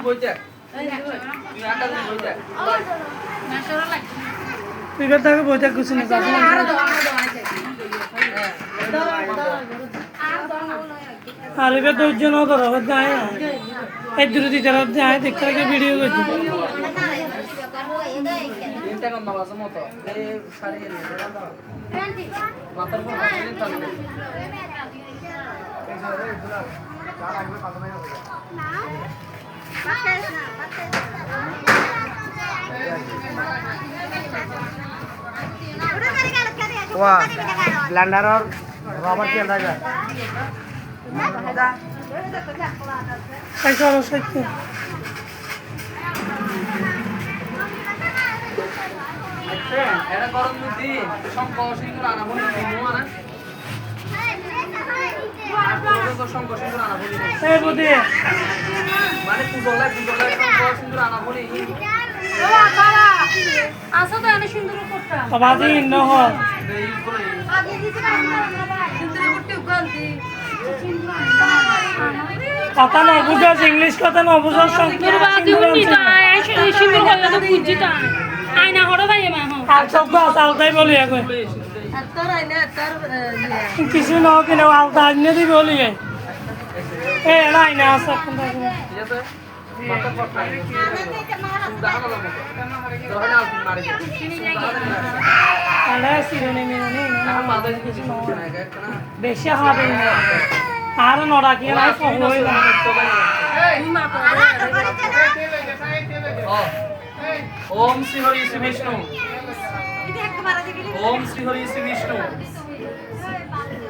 বইতে তুই আটা বইতে তুই তাকে বইতে কিছু না আর এবার ধৈর্য না ধরো যায় না এই দূরে দিতে যায় দেখতে লাগে ভিডিও করছি তিনটা কম মাছ মতো এই সারি মাথার পর হাসিন থাকবে wah blender rubber কি আলাদা এই চলো সত্যি এরা গরম দিদি শঙ্কর সিংহ রানা বলি না শঙ্কর সিংহ রানা বলি এই বুদ্ধি মানে পুজোলায় শঙ্কর সিংহ রানা বলি আসো তো এনে সুন্দর করতা বাজি নহ আগে দিতে সুন্দর করতে উগান্তি কথা না বুঝাস ইংলিশ কথা না বুঝাস তোর বাকি উনি তো এই সুন্দর কথা তো বুঝি তা আয়না হড় ভাই মা আর সব আলতাই বলি এখন তোর আয়না তোর কিছু না কিনে আলতা আনিয়ে দিবি বলি এ নাই না আছে এখন ঠিক আছে মাথা পর দাহানো লাগবে দহলে আর মারি আলে সিরনি মিরনি এখন মাথা কিছু না একটা বেশি হবে না আর নড়া কি নাই কই ओम श्री हरि श्री विष्णु ओम श्री हरि श्री विष्णु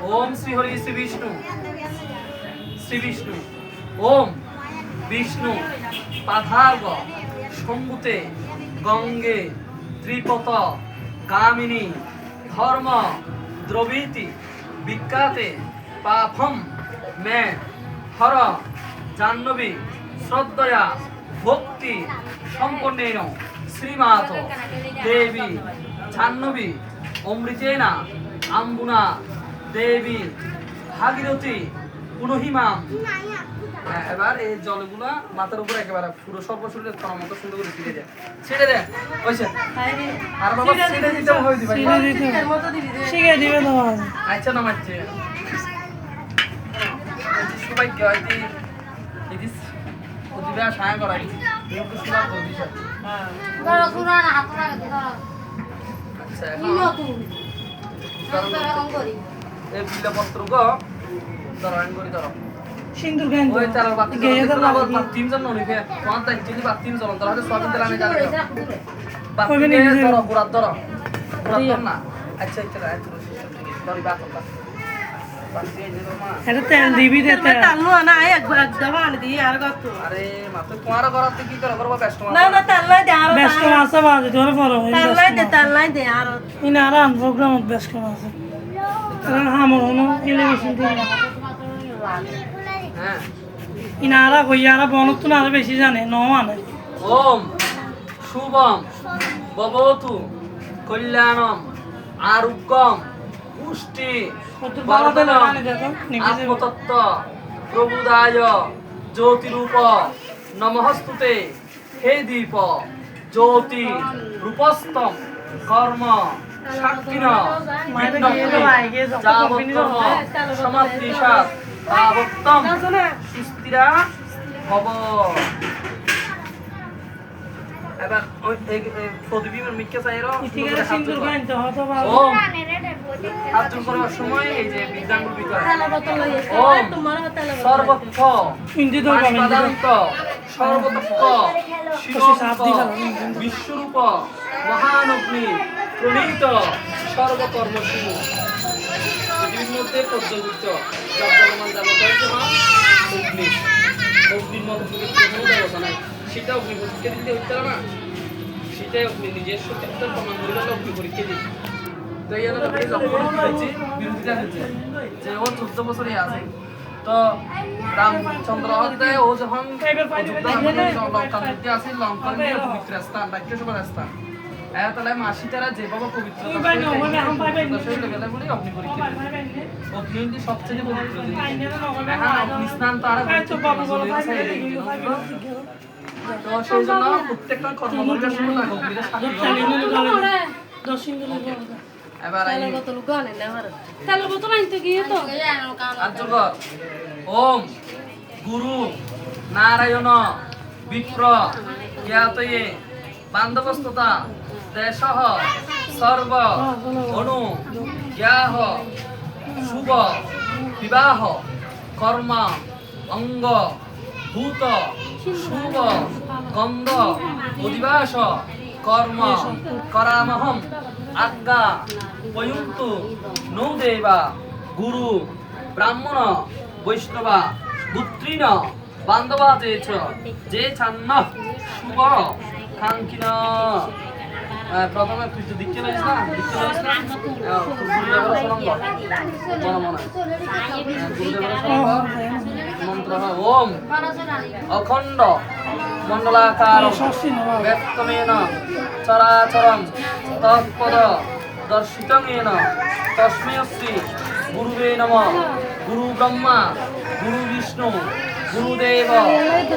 ओम श्री हरि श्री विष्णु श्री विष्णु ओम विष्णु पाधार्ग शंभुते गंगे त्रिपत कामिनी धर्म द्रवीति विख्याते पापम मैं हर जाह्नवी श्रद्धया भक्ति सम्पन्नेन श्रीमात देवी जाह्नवी अमृतेना आम्बुना देवी भागीरथी पुनहिमाम এবার এই জলগুলা মাথার উপরে একেবারে পুরো সর্বশরীরে করার মতো সুন্দর করে ছিটে দেয় ছিটে দেয় কইছে আর বাবা ছিটে দিতে হই দিবা শিখে দিবে তোমার আচ্ছা নামাচ্ছে সবাই কি হয় দিস ওদিকে সায়া করাই একটু সুন্দর করে দিছ ধরো সুরা না হাত লাগা ধরো আচ্ছা ইলো তুই ধরো কম করি এই বিলপত্র গো ধরন করি ধরো সিন্দুর গান ওই চালার বাতি গেয়ে দাও বাবা তিনজন ননিকে কোন তাই চিনি বাতি তিনজন তাহলে সবিন তেলানে যাবে বাতি ধরো পুরাত ধরো পুরাত না আচ্ছা আচ্ছা আচ্ছা ধরি বাত বাতি এই যে মা এটা তেল দিবি দে তেল তালু না একবার দবা আনি দি আর কত আরে মাত্র তোমার ঘরতে কি করব ব্যস্ত না না তালাই দে আর বেস্ট মাসে বাজে তোর ফলো তালাই দে আর ইনারা আন প্রোগ্রাম বেস্ট মাসে আমার হনো টেলিভিশন দিয়ে হ্যাঁ ইনারা কইয়ারা বনত না আর বেশি জানে ন মানে ওম শুভম ভবতু কল্যাণম আরোগ্যম পুষ্টি বর্ধনম আত্মতত্ত্ব প্রবুদায় জ্যোতিরূপ নমস্তুতে হে দীপ জ্যোতি রূপস্তম কর্ম সাক্ষিণ যাবত্তম সমাপ্তিশাৎ তাবত্তম সুস্থিরা ভব এবার ওই প্রদীপের মিক্কে চাইরো ঠিক আছে সিন্দুর গান তো হতো ওম হাত জোর করার সময় এই যে বিদ্যাঙ্গুল ভিতরে ওম সর্বত্র হিন্দি তো গান পাদান্ত সর্বতত্ত্ব শিরোরূপ বিশ্বরূপ মহানগ্নি প্রণীত সর্বকর্মশীল পৃথিবীর মধ্যে পর্যযুক্ত জগজগমান যাবতীয় অগ্নি অগ্নির মতো পবিত্র কোনো দেবতা নাই সেটা অগ্নি পরীক্ষা দিতে হইতে না সেটাই অগ্নি নিজের সত্যতার প্রমাণ করে অগ্নি পরীক্ষা দিতে তো এই জন্য যখন হয়েছে বিরোধিতা হয়েছে যে ও 14 বছরে আছে তো রামচন্দ্র অধ্যায় ও যখন লঙ্কা যুদ্ধে আছে লঙ্কার পবিত্র স্থান রাজ্যসভার স্থান তাহলে মাসিটারা যেভাবে পবিত্র গেলে বলে অগ্নি পরীক্ষা অগ্নি হচ্ছে সবচেয়ে পবিত্র জিনিস এখন অগ্নি স্নান তো আর তো সেই জন্য প্রত্যেকটা কর্মকর্তার সাথে থাকুক এবার তাহলে বোতল আনতে গিয়ে তো আর্যগর ওম গুরু নারায়ণ বিপ্র জ্ঞাতয়ে বান্ধবস্ততা দেশঃ সর্ব অনু জ্ঞাহ শুভ বিবাহ কর্ম অঙ্গ ভূত শুভ গন্ধ অধিবাস কর্ম করামহম আজ্ঞা পয়ুন্তু নৌদেবা গুরু ব্রাহ্মণ বৈষ্ণবা পুত্রিণ বান্ধবা যে ছান্ন শুভ কাঙ্ক্ষিন প্রথমে তুই তো দিচ্ছে লইস না মন্ত্র ওম অখণ্ড মণ্ডলাকার ব্যক্তমেন চরাচরম তৎপদ দর্শিতমেন তস্मै শ্রী গুরুবে নমঃ গুরু ব্রহ্মা গুরু বিষ্ণু গুরুদেব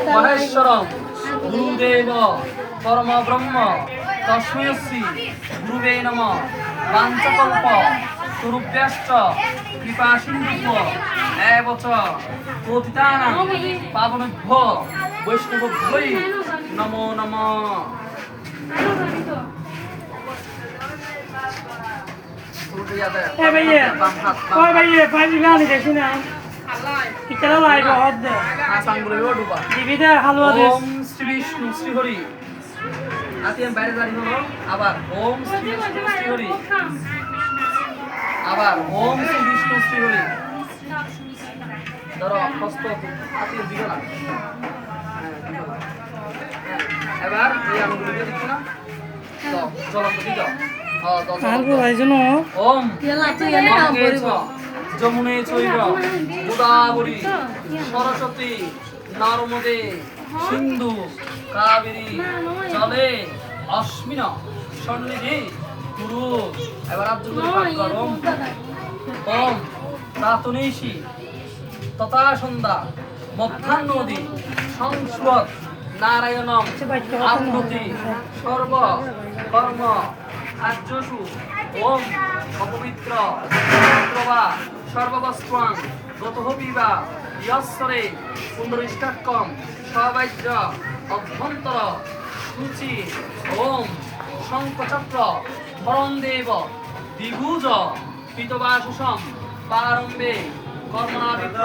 মহেশ্বরম গুরুদেব পরম ব্রহ্ম তস্मै শ্রী গুরুবে নমঃ বাঞ্ছকল্প তরুভ্যশ্চ কৃপা সিন্ধুভ্য এব চ পতিতানাং পাবনেভ্যো বৈষ্ণবেভ্যৈ নমো নমঃ ভাইয়ে পাঁচ গান দেখি না ইতারা লাইভ হদ দে দিবিদে হালুয়া দে ওম শ্রী বিষ্ণু শ্রী হরি আতি আমি বাইরে দাঁড়িয়ে হলো আবার ওম শ্রী বিষ্ণু শ্রী হরি আবার ওম শ্রী বিষ্ণু শ্রী হরি ধরো হস্ত আতি দিও না এবার এই আঙ্গুল দিয়ে দিচ্ছি না তো জ্বলন্ত দিও আর ভাইজন ওম গঙ্গে চ যমুনে চৈব গোদাবরী সরস্বতী নর্মদে সিন্ধু কাবেরী জলে অস্মিন সন্নিধি গুরু এবার আব্দুল পাঠ কর ওম প্রাতনেশী তথা সন্ধ্যা মধ্যাহ্নদী সংস্বত নারায়ণম আপনতি সর্ব কর্ম আর্যসু ওম অপবিত্র প্রভা সর্ববস্ত্রাং গতহবিবা ইয়স্বরে পুণ্ডরিষ্টাক্কম সবাজ্য অভ্যন্তর সূচি ওম শঙ্খচক্র ধরণদেব বিভুজ পিতবাসুষম পারম্বে কর্মণাবিপ্র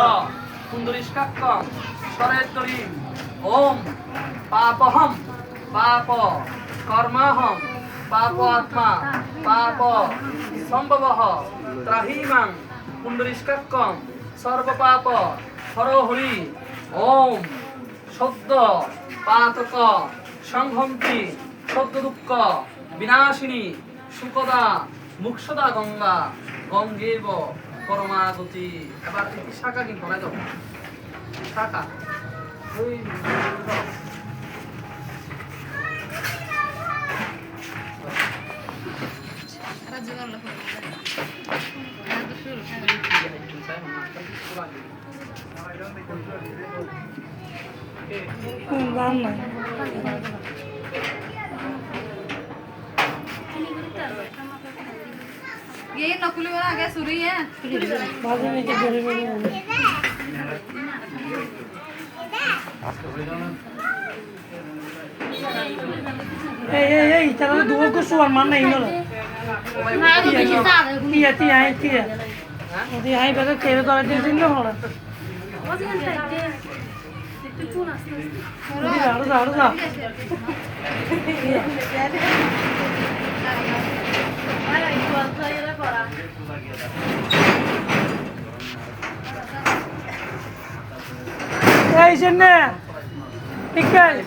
পুণ্ডরিষ্টাক্কম সরেদ্দরীম ওম পাপহম পাপ কর্মাহম পাপ আত্মা পাপ সম্ভবঃ ত্রাহিমাং পুণ্ডরিষ্কাক্কম সর্বপাপ হরহরি ওম সদ্য পাতক সংহন্তি সদ্য দুঃখ বিনাশিনী সুকদা মুক্ষদা গঙ্গা গঙ্গেব পরমাগতি এবার এই শাখা কিন্তু না যাও শাখা ওই দাম নাই ये नकुली वाला आगे सुरी है বাজে নিচে ধরে বেরিয়ে এই তারা দুটো কো সুয়ার মান নাই হলো তিয়া ওদি আই বেটা তেরে ধরে দিন না হলো আড়ো এই জন্যে ঠিক আছে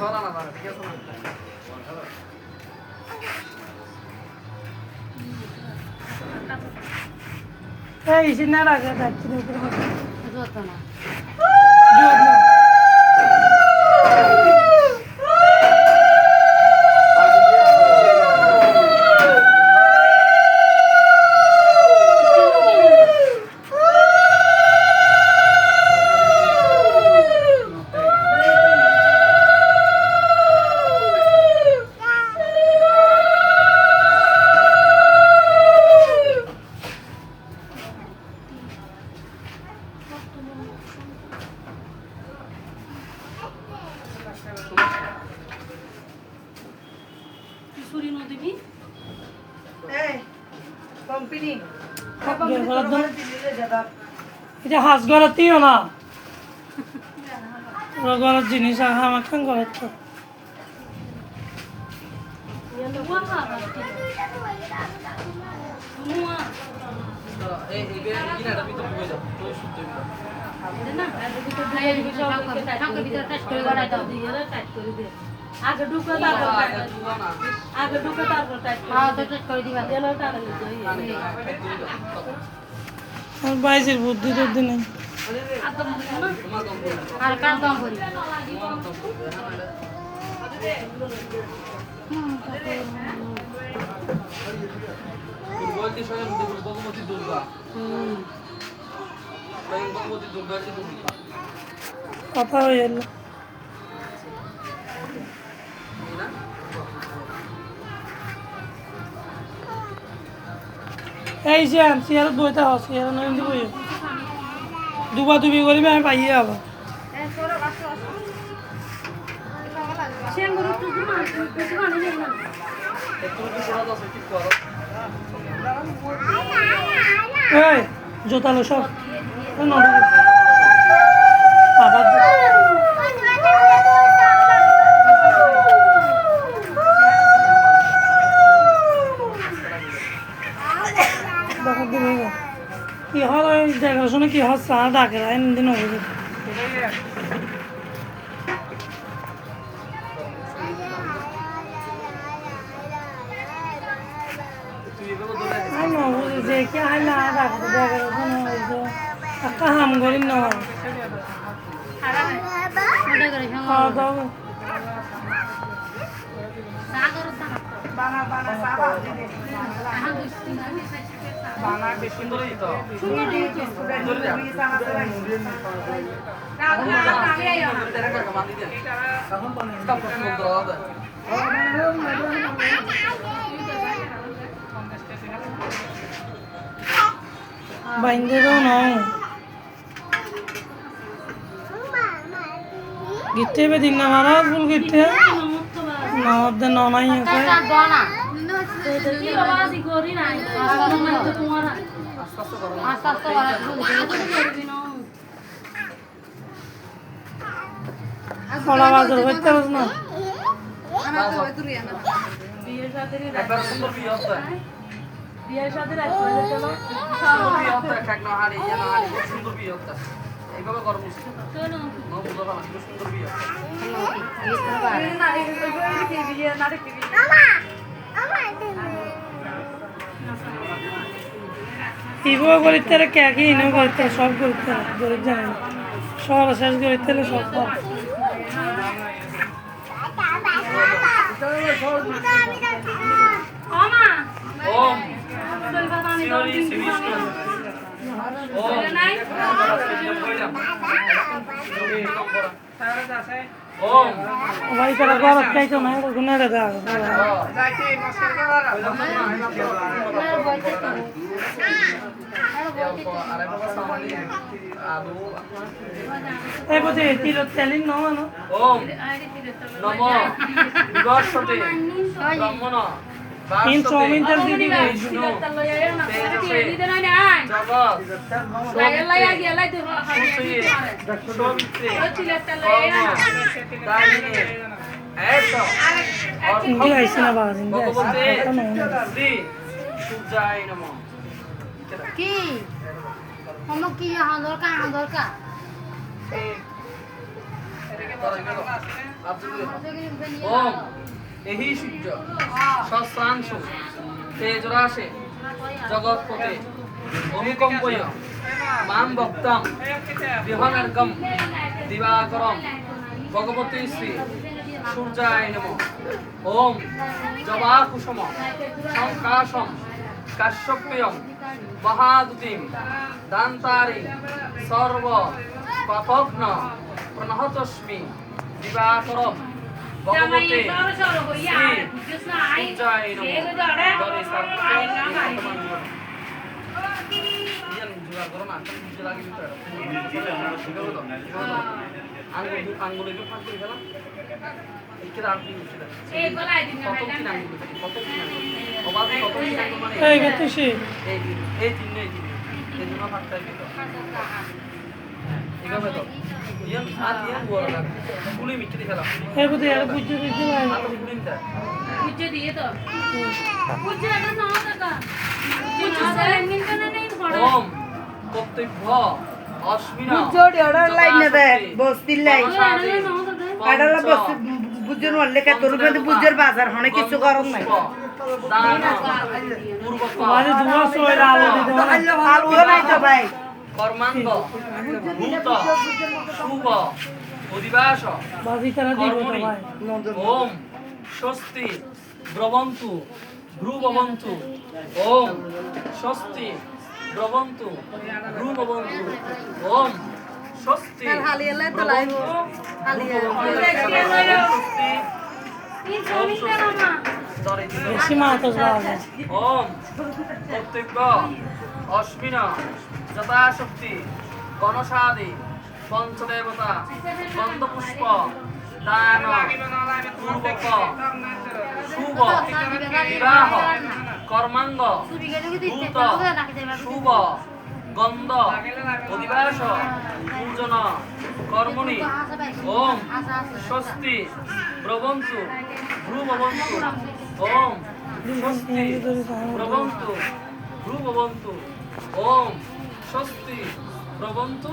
এই জন্যে রাখা যাচ্ছে না ছুরি নদীবি এটা হাঁস ঘরতেও না ওরা ঘরের জিনিস আমার খান ঘরের তো এই কিনাটা ভিতরে ঢুকে যাও তুই শুনতে আগে ঢুকে তারপর আগে ঢুকে তারপর করে দিবা আমার বাইশের বুদ্ধি টুদ্ধি নেই আর কাজ দাম করি বলতে স্বয়ং ভগবতী দুর্গা স্বয়ং ভগবতী দুর্গা কি দুর্গা কথা হয়ে গেল এই যে চেয়ার বইতে হয় চেয়ার নয় বই দুবা দুবি করিবে আমি পাইয়ে যাবো এই জোতালো সব আবার কি হয় ওই দেখাশোনা কি হয় চা ডাকে দিন হবে যে কি হয় না ডাকতে দেখাশোনা হয়েছে একটা হাম করি না খাওয়া দাওয়া সুন্দরই তো বাইন্দে দাও না গিতে বে দিন না মারা ফুল গিতে না অর্ধে নাই আছে কলা বাজার হইতে পারছ না একবার সুন্দর বিয়ে হতো বিয়ের সাথে সুন্দর বিয়ে হতো এক না হাড়ি যেন হাড়ি সুন্দর বিয়ে হতো এইভাবে গরম উচিত সুন্দর বিয়ে ইবো করিতে কে কি ইনো করিতে সব করিতে গরিব জানে সব শেষ করিতে সব ওম শিবরি শ্রীবিষ্ণু ওম ওম ভাই তারা গরত খাইতো না গুনে রে দা এই বতে তিল তেলিন ন না ওম নমো বিবর্ষতে ব্রহ্মণ তিন চৌমিন তেল দিদি বিষ্ণু তেজসে জগৎ ইন্দি আইছে না বাজ ইন্দি ভগবতে আইছে শ্রী সূর্যায় নমঃ কি হোমক কি দরকার ওম এহি সূর্য সহস্রাংশ তেজরাশে জগৎপতে অনুকম্পয় মাম ভক্তম বিহনর্গম দিবাকরম ভগবতী শ্রী সূর্যায় নমঃ ওম জবাকুসুম সংকাশম কাশ্যপ্যম মহাদুতিম দান্তারি সর্ব পাপগ্ন প্রণহতস্মি দিবাকরম ভগবতে শ্রী সূর্যায় নমঃ করো না বুঝে লাগে দিতে আঙ্গুল একটু ফাঁক করে ফেলা এই কি রাত দিয়ে উঠে এই গলায় দিন না কত কি আঙ্গুল কত কি আঙ্গুল অবাধে কত কি আঙ্গুল মানে এই গেতে সে এই তিন এই জন্য ফাঁকটা দিল এভাবে তো ইয়ান হাত ইয়ান গোড়া লাগে ফুলে মিটে ফেলা এই বুঝে আর বুঝে বুঝে ভাই হাত ফুলে মিটে বুঝে দিয়ে তো বুঝে এটা না দাদা বুঝে সেলেন কেন নেই পড়া ওম কর্তব্য অস্মিনা জোড়ি অর্ডার লাইন দে বস্তির লাইন না দাদা আডালা বস্তি বুঝুন বললে কে তোর মধ্যে বুঝের বাজার হনে কিছু গরম নাই আরে দুয়া সোয়রা আলো দিতে আলু নাই তো ভাই কর্মাঙ্গ ভূত শুভ অধিবাস বাজি তারা দিব তো কর্মণি ভাই ওম স্বস্তি ব্রবন্তু ভ্রুববন্তু ওম স্বস্তি ব্রবন্তু ভ্রুববন্তু ওম স্বস্তি ব্রবন্তু স্বস্তি তিন ছবি না ধরে দিল বেশি মাছ লাগে ওম কর্তব্য অস্মিনা যথাশক্তি গণসাদি পঞ্চদেবতা গন্ধপুষ্প দান পূর্বক শুভ বিবাহ কর্মাঙ্গ ভূত শুভ গন্ধ অধিবাস পূজন কর্মণি ওম স্বস্তি ব্রবন্তু ভ্রুববন্তু ওম স্বস্তি ব্রবন্তু ভ্রুববন্তু ওম স্বস্তি ব্রবন্তু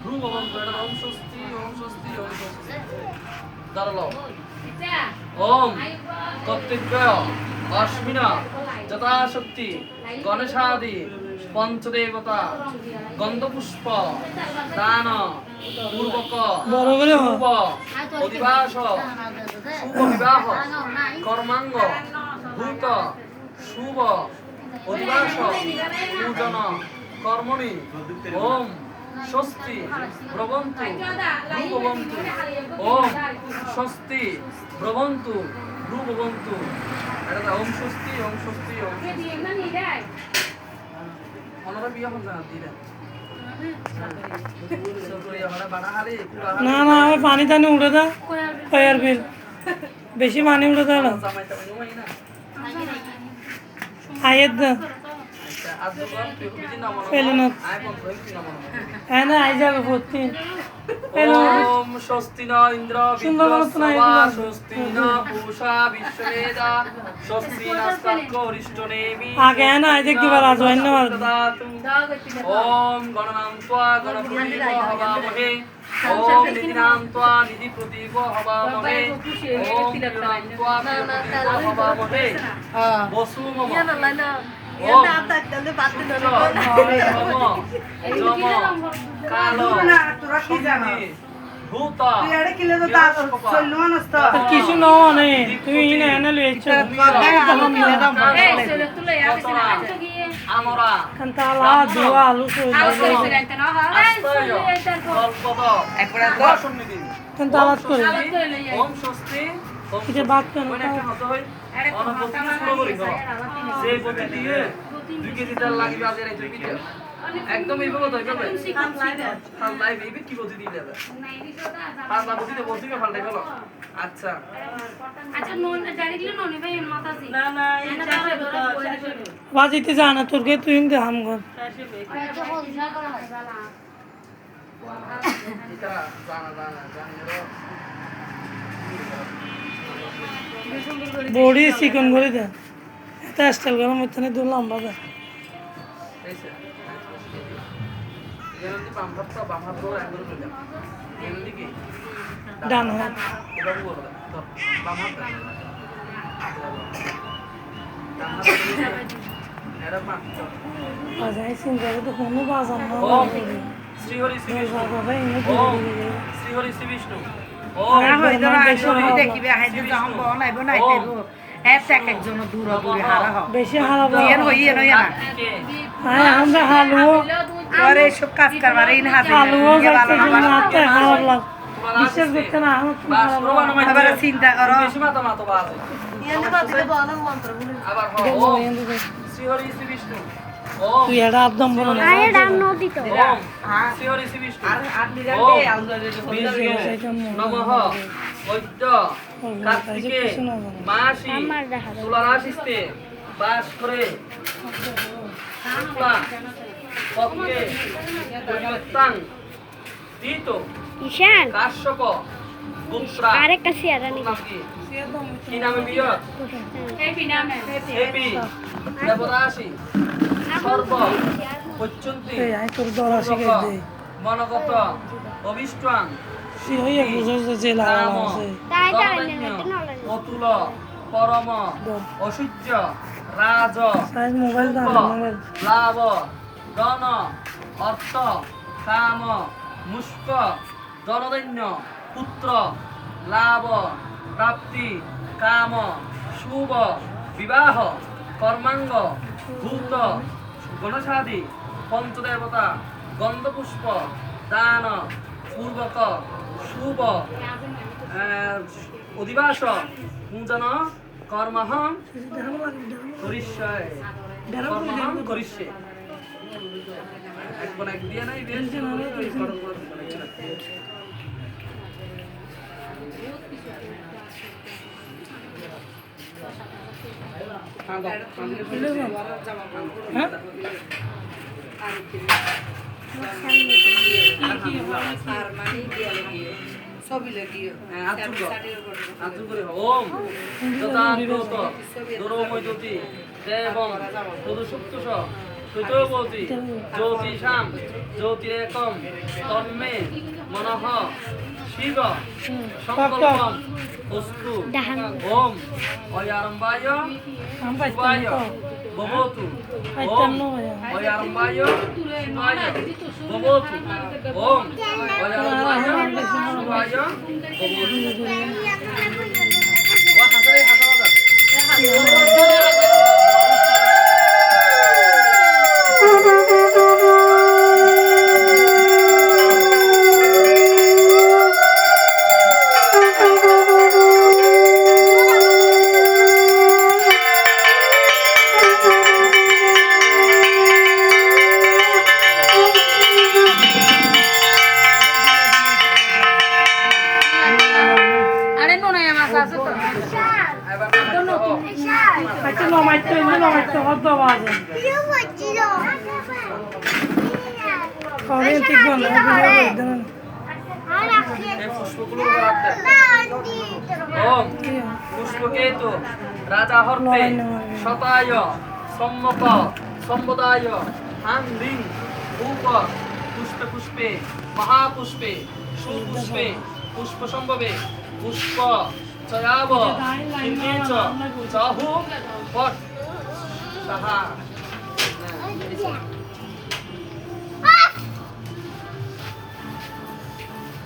ভ্রুববন্তু এটা ওম স্বস্তি ওম স্বস্তি ওম স্বস্তি দাঁড়ালো ওম কর্তব্য অস্মিনা যথাশক্তি গণেশাদি পঞ্চদেবতা গন্ধপুষ্প দান পূর্বক বড় করে হ শুভ অধিবাস শুভ বিবাহ কর্মাঙ্গ ভূত শুভ অধিবাস পূজন কর্মণি ওম স্বস্তি ব্রবন্তু ভ্রুববন্তু ওম স্বস্তি ব্রবন্তু ভ্রুববন্তু এটা ওম স্বস্তি ওম স্বস্তি ওম দিয়ে না নি রে অনরা বিয়া হল না দিলে না না ওই পানি টানি উঠে দা ফায়ার বিল বেশি পানি উঠে দা না আয়ের দা পেলে না হ্যাঁ না আই যাবে ভর্তি পেলো ওম স্বস্তি ন ইন্দ্র সুন্দর মতো না বিদ্যস্বা এগুলো। স্বস্তি ন পূষা বিশ্ববেদা স্বস্তি নস্তার্ক অরিষ্টনেমি আগে না আই দেখতে পারা জয়েন না মার দদাতু। ওম গণনাম ত্বা গণপ্রতীব হবামহে ওম নিধিনাম ত্বা নিধি প্রতীব হবামহে ওম প্রিয়নাম ত্বা প্রিয়প্রতীব হবামহে বসু মম ওম জম কালো তোরা কি জানো ভূত তুই আরে কিলে তো তা চললো নষ্ট কিছু নাও নেই তুই ইনে এনে লইছ কথাই আলো মিলে দাম এই চলে তুলে আসিস না তো গিয়ে আমরা কান্তালা দুয়া আলু সই আলো কইছে একটা না হ্যাঁ চলে এইটার পর একবার দর্শন দিন কান্তালাত করে ওম স্বস্তি ওম কিছু বাদ কেন কোন একটা হতে হয় অনবদ্য শুরু করি গো যে গতি দিয়ে 2 কেজি তেল লাগবে আজ এই দুই কেজি একদম এইভাবে তো এইভাবে হাল লাইভ এইবে কি গতি দিলে যাবে পাঁচ বার গতিতে বসিবে ফালটাই গেল আচ্ছা আচ্ছা নন ডাইরেক্টলি ননি ভাই মাথা দি না না এটা বাজিতে জানা তোর কে তুই ইনতে হাম কর এটা জানা জানা বডি চিকন করে দে এটা স্টাইল গরম হচ্ছে না দু লম্বা দে এইছে এর দি বাম হাত ধরে একদম চলে এর দিকে ডান হাত এটা বল তো বাম হাত এটা মা বাজাই চিন্তা করে তো কোনো বাজার না ওম শ্রী হরি শ্রী বিষ্ণু বাবা ইনে ওম শ্রী হরি শ্রী বিষ্ণু ওরা ওম হইতো না আইসো দেখিবে হাইতে যখন বনাইবো নাইতেবো এত এক একজন দূর দূরে হারা হ বেশি হারাবো ইয়েন হইয়ে নয় না হ্যাঁ আমরা হালুও আরে সব কাজ করবার ইন হাতে হালুও যাচ্ছে জন্য হাতে হারাব লাগ বিশ্বাস করতে না আমার খুব বাস হারাব প্রমাণ মানে আবার চিন্তা করো বেশি মাথা মাতো বাজে ইয়েন বাদ দিতে বলেন মন্ত্র বলে আবার দেবো ওম এন্ড শ্রী হরি শ্রী বিষ্ণু ওম তুই এটা একদম বড় না আরে রাম নদী তো ওম শ্রী শ্রী বিষ্ণু ওম বিষ্ণু নমঃ বৈদ্য কার্তিকে মাসি তুলারাশিতে বাস করে শুক্লা পক্ষে পরিবর্তাং তীত ঈশান কাশ্যপ পুত্রা আরেকটা চেয়ারা নিবি নাম কি? কি নামে বিয়ে হেপি নামে হেপি দেবদাসী সর্ব পর্যন্তি এই আই তোর দল আছে কে দে মনগত অভিষ্টাং সি হইয়া বুঝছ যে লাগা আছে তাই তাই দানবন্য, নেতে নলে অতুল পরম অসূর্য রাজ সাইজ মোবাইল দাও সুখ, মোবাইল লাভ ধন অর্থ কাম মুষ্ক জনদৈন্য পুত্র লাভ প্রাপ্তি কাম শুভ বিবাহ কর্মাঙ্গ ভূত গণসাদি পঞ্চদেবতা গন্ধপুষ্প দান পূর্বক শুভ অধিবাস পূজন কর্মহং করিষ্যায় কর্মহং করিষ্যে একবার এক দিয়ে নাই বেশ হ্যাঁ ওম যথাগ্রত দুরমৈদতি দেবং তদুসুপ্তুষ তৈতবতী জ্যোতিষাম জ্যোতিরেকম তন্মে মনঃ শিব সংকল্পম অস্তু ওম অয়ারম্বায় আম শিবায় পাইতাম ভবতু পাইতাম ওম না অয়ারম্বায় শিবায় ভবতু ওম অয়ারম্বায় শিবায় ভবতু ওয়া হাসারে হাসাওয়া আরে নোনা মাছ আছে তো আচ্ছা নমাইতে হদ্দ বাজে কবে ঠিক বল এই পুষ্পগুলো রাখতে ওম পুষ্পকেতু রাজা হর্তে শতায় সম্মক সম্পদায় হাং রিং ভূপ পুষ্পে পুষ্পে মহাপুষ্পে সুপুষ্পে পুষ্প সম্ভবে পুষ্প চয়াব কিঞ্চ চাহু পট সাহা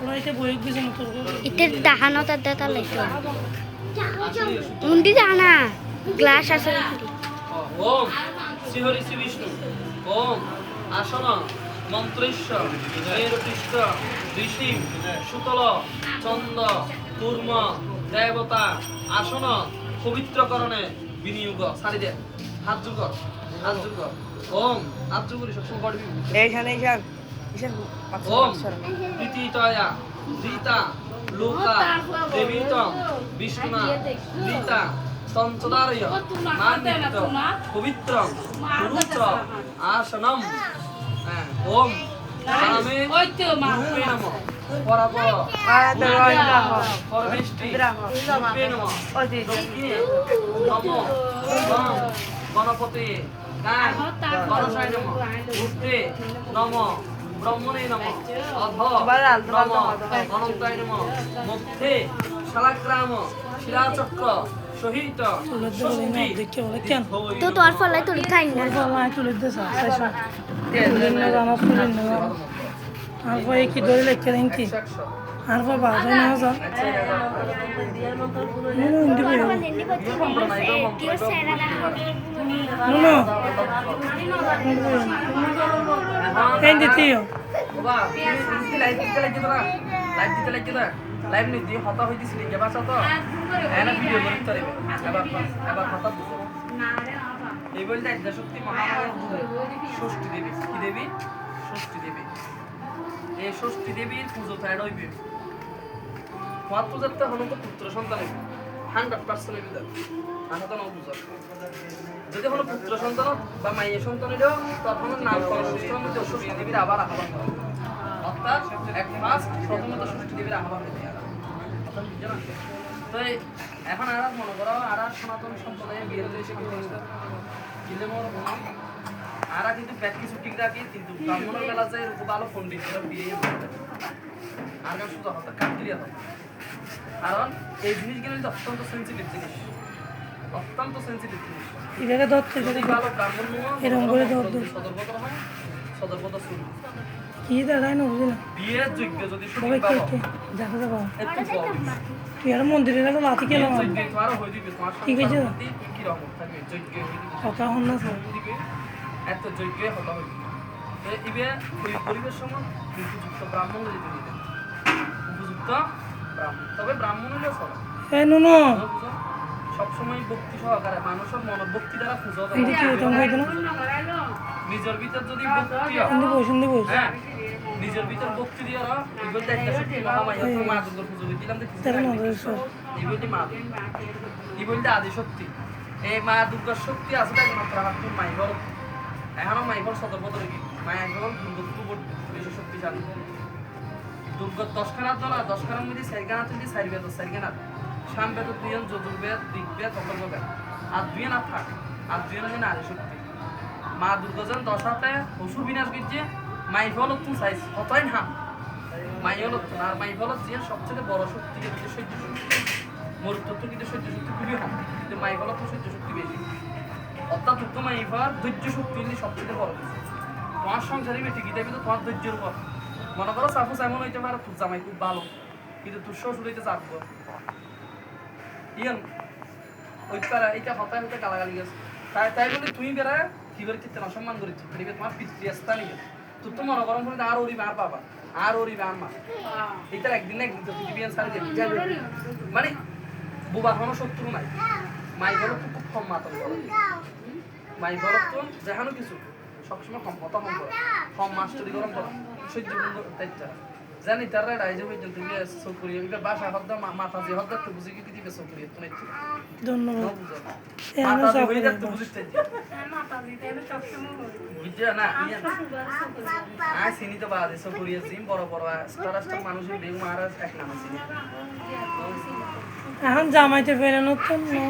ওরাইতে বই গেছে না তোর ইতে দাহানো তার দাতা লাইতো মুন্দি জানা গ্লাস আছে ওম শ্রী হরি শ্রী বিষ্ণু ওম আসন মন্ত্রেশ্ব মেরুপৃষ্ঠ ঋষি সুতল চন্দ কুর্ম দেবতা আসন পবিত্রকরণে বিনিয়োগ সারি দে হাত যুগ ওম হাত যুগ সবসময় করবি ওম প্রীতিতয়া রীতা লোকা দেবীতম বিষ্ণুনা রীতা তঞ্চদারয় নানিত্য পবিত্র পুরুচ আসনম ওম নামে রূপে নম পরাপ পরমেষ্টি রূপে নম দক্ষিণে নম গং গণপতে গান গণসায় নম ঊর্ধ্বে নম ব্রহ্মণে নম অধ নম অনন্তায় নম মধ্যে শালাগ্রাম শিলাচক্র সহিত ষষ্ঠী দেখে বলে কেন তো তোর ফলাই তোর খাই না বলাই তুলে দে সাইসা তুলে না জানা তুলে না আর ভাই কি ধরে লেখে দেন কি আর ভাই বাজে না যা নো ইন্দি ভাই নো এন্দি তিও বাবা লাইভ দিতে লাগি তোরা লাইভ নি দি হতা হইতিছিলি কেবা তো এনা ভিডিও করতে পারবে এবার হতা এই বলতে আদ্যা শক্তি মহামায়া ষষ্ঠী দেবী কি দেবী ষষ্ঠী দেবী এই ষষ্ঠী দেবীর পুজো তাই হইবে তোমার পূজাতে হলো তো পুত্র সন্তান 100% বিদায় আশা তো নয় পূজা যদি হলো পুত্র সন্তান বা মায়ের সন্তান হইলেও তখন নামকরণ অনুষ্ঠান মধ্যে ষষ্ঠী দেবীর আবার আহ্বান করা হবে। অর্থাৎ এক মাস প্রথমত ষষ্ঠী দেবীর আহ্বান করতে হবে তো এখন আর মনে করো আর সনাতন সম্প্রদায়ের বিয়ে দিলে মোর আর কিন্তু ব্যাগ কিছু ঠিক রাখি কিন্তু ব্রাহ্মণের বেলা যায় ভালো পণ্ডিত বিয়ে আর শুধু হতে কাটলিয়া হবে কারণ এই জিনিসগুলো কিন্তু অত্যন্ত সেন্সিটিভ জিনিস অত্যন্ত সেন্সিটিভ জিনিস এটাকে ধরতে যদি ভালো ব্রাহ্মণ এরকম করে ধর সতর্কতা হয় সতর্কতা শুরু কি দাঁড়ায় না বুঝলাম বিয়ের যোগ্য যদি শুরু সবাই পাবো দেখা যাবো একটু কম তুই আর মন্দিরে গেলে লাথি খেলাম যোগ্য তোমারও হয়ে দিবে তোমার ঠিক আছে। তুই কি রকম থাকবে যোগ্য হয়ে দিবে কথা হন না স্যার দিবে এত যোগ্য হলো হইবে তো ইবে ওই পরিবেশ সময় উপযুক্ত ব্রাহ্মণ যদি দিবেন উপযুক্ত ব্রাহ্মণ তবে ব্রাহ্মণ হলেও চলে এ নুনো সবসময় ভক্তি সহকারে মানুষের মনোভক্তি দ্বারা পুজো কিন্তু কি হতাম হইতো না নিজের ভিতর যদি ভক্তি হয়, কিন্তু বসুন দি বস হ্যাঁ নিজের ভিতর ভক্তি দিয়ে এগুলো একটা সত্যি মহামায়া তো মা দুর্গার পুজো দিলাম দেখি তেরো নজর সব এগুলি মা এগুলি আদি শক্তি এই মা দুর্গার শক্তি আছে একমাত্র হাত মাই ঘর এখনো মাই ঘর সতর্কত রেখি মায়া ঘর দুর্গা বেশি শক্তিশালী দুর্গর 10খানা তো না 10খানার মধ্যে 4খানা তুলি 4 বেদ 4খানা শাম বেদ 2 যজুর্বেদ ঋগ্বেদ অথর্ববেদ আর 2 না থাক আর 2 না নারী শক্তি মা দুর্গা যেন 10 হাতে অসুর বিনাশ করছে মাই ফল তুই চাইছ কতই না মাই হল আর মাই ফল যে সবচেয়ে বড় শক্তি কিন্তু সহ্য শক্তি মরুত্ব কিন্তু সহ্য শক্তি খুবই কম কিন্তু মাই ফল তো সহ্য শক্তি বেশি অর্থাৎ দুঃখ মাই ফল ধৈর্য শক্তি হলে সবচেয়ে বড় তোমার সংসারে বেটি গীতা কিন্তু তোমার ধৈর্যের উপর মনে করো সাপোজ এমন হইতে পারে তোর জামাই খুব ভালো কিন্তু তোর শ্বশুর হইতে চাপবো ইয়ান ওই তারা এইটা হতায় হতে গালাগালি গেছে তাই তাই বলে তুই বেড়ায় কি করে চিত্তে না সম্মান করে চিত্তে তোমার পিতৃস্থান নিয়ে তোর তো মনে গরম করে আর ওরিবে আর বাবা আর ওরিবে আর মা এইটার একদিন না একদিন তো পৃথিবী সারা যাবে মানে বুবার কোনো শত্রু নাই মাই বলো তো খুব কম মাতন মাই বলো তো দেখানো কিছু সবসময় কম কথা কম করো কম মাস্টারি গরম করো সহ্য তাইটা জানি তারা রাইজে হইতেন তুমি সকুরি এটা বাসা হদ্দা মাথা যে হদ্দা তো বুঝি কি দিবে সকুরি তো নাই ধন্যবাদ মাথা যে হই যাচ্ছে বুঝতে বুঝছো না আই চিনি তো বাদে সকুরি জিম বড় বড় স্টার স্টার মানুষের বেগ মহারাজ এক নাম আছে এখন জামাইতে ফেরানো তো নয়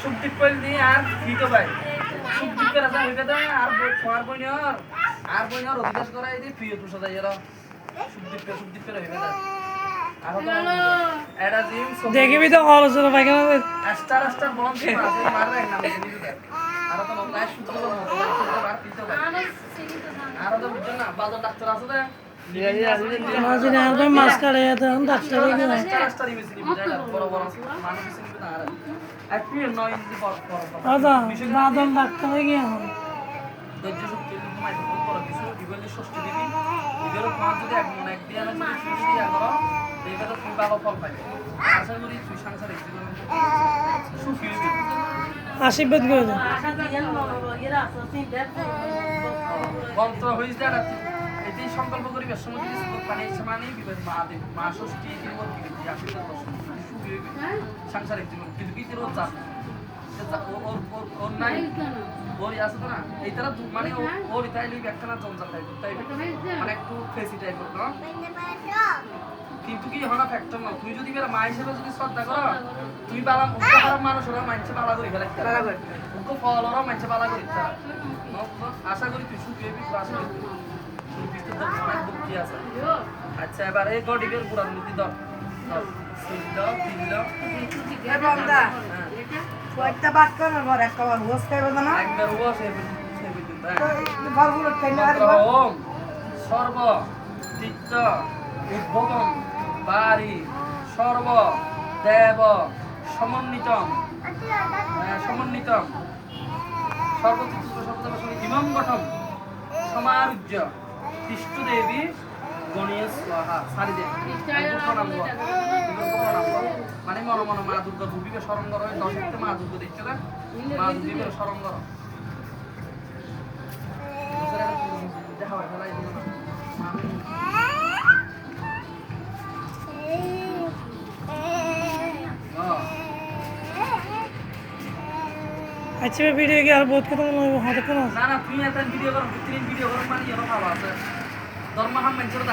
সুদীপ কইল দি আর কি তো ভাই সুদীপের রাজা হইবে তো আর বইনার অধিকার করাই দি প্রিয় তুষা যাই এরা সুদীপের হইবে না আর তো এডা জিম দেখিবি তো আলোচনা পাইখানা স্টার বন্ধ আছে মাররা এক নাম চিনি তো আর তো নয় সুদীপের মতো আর কি তো ভাই আর তো বুঝছ না বাজার ডাক্তার আছে তো মাঝে আর মাছ কাটে তখন ডাক্তারে গেলাম স্টার ইমেজিনি বুঝাইলা বড় বড় মানুষ চিনি না আর একটু নয় ইঞ্চি বড় আদা বাদল ডাক্তারে গিয়ে হয় ধৈর্য শক্তি তোমায় খুব বড় কিছু দিবলি ষষ্ঠী দিবি এগুলো তোমার যদি এক দিয়ে আমি যদি শুরু দিয়ে করো এটা তো তুমি ভালো ফল পাবে আশা করি তুই সংসারে জীবন সুখী হবি আশীর্বাদ করে দাও বন্ত্র হইছে না এটাই সংকল্প করি বেসময় যদি পানি এসে মানে বিবাহ মা দেব মা ষষ্ঠী কিংবা কি আশীর্বাদ করছো সুখী হবি সংসারে জীবন কিন্তু কি রোজ যা ওর নাই ওই আছে তো না এইটারা মানে ওর তাই লই একখানা জঞ্জাল টাইপ তাই মানে একটু ফেসি টাইপ না কিন্তু কি হনা ফ্যাক্টর না তুই যদি বেরা মা হিসেবে যদি শ্রদ্ধা করো তুই বালা খারাপ মানুষ ওরা মানছে বালা করে ফেলে বালা করে ওকে ফল ওরা মানছে বালা করে আশা করি তুই সুখী হবি আশা করি তুই বিস্তার তো অনেক দুঃখী আছে আচ্ছা এবার এই গডিবের পুরান নীতি দর সিদ্ধ দিল এ বন্দা কয়টা বাদ করো বড় একটা হোস খাইব না একবার ওয়াস ফলগুলো খাইলে আর ওম সর্ব চিত্ত উদ্ভবম বারি সর্ব দেব সমন্বিতম সর্বচিত্ত সর্বদেব ইমং গঠম সমারুজ্য তিষ্ঠ দেবী গণেশ সারি দে মানে মনে মনে মা দুর্গা রূপীকে স্মরণ করো 10 মা দুর্গা দিচ্ছে না মা দুর্গা স্মরণ করো দেখা হয় ফেলাই দিল আচ্ছা ভিডিও কি আর বহুত কথা মনে হয় হাতে কোন না না তুমি একটা ভিডিও করো 3 ভিডিও করো মানে এর ভালো আছে ধর্ম হাম মেনচর